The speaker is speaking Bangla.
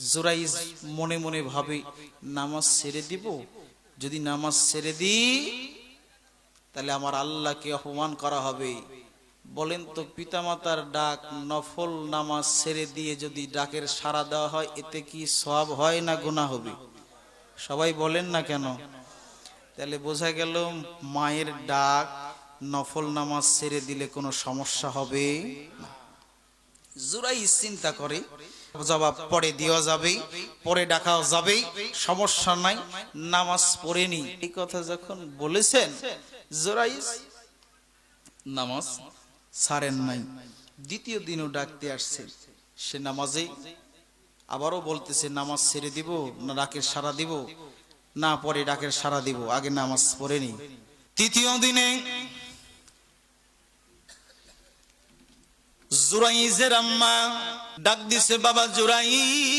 জুরাইজ মনে মনে ভাবে নামাজ ছেড়ে দিব, যদি নামাজ ছেড়ে দিই তাহলে আমার আল্লাহকে অপমান করা হবে। বলেন তো, পিতামাতার ডাক নফল নামাজ ছেড়ে দিয়ে যদি ডাকের সাড়া দেওয়া হয়, এতে কি সওয়াব হয় না গুনাহ হবে? সবাই বলেন না কেন? তাহলে বোঝা গেল মায়ের ডাক নফল নামাজ ছেড়ে দিলে কোনো সমস্যা হবে না। জুরাইজ চিন্তা করে জবাব পরে দেওয়া যাবে, পরে ডাকাও যাবে, সমস্যা নাই, নামাজ পড়ে নি। এই কথা যখন বলেছেন, জুরাইজ নামাজ ছাড়েন নাই। দ্বিতীয় দিনও ডাকতে আসছে, সে নামাজে আবারও বলতেছে নামাজ ছেড়ে দিব না ডাকের সাড়া দিব? না, পরে ডাকের সাড়া দিব, আগে নামাজ পড়ে নি। তৃতীয় দিনে জুরাইজের আম্মা ডাক দিছে, বাবা জুরাইজ।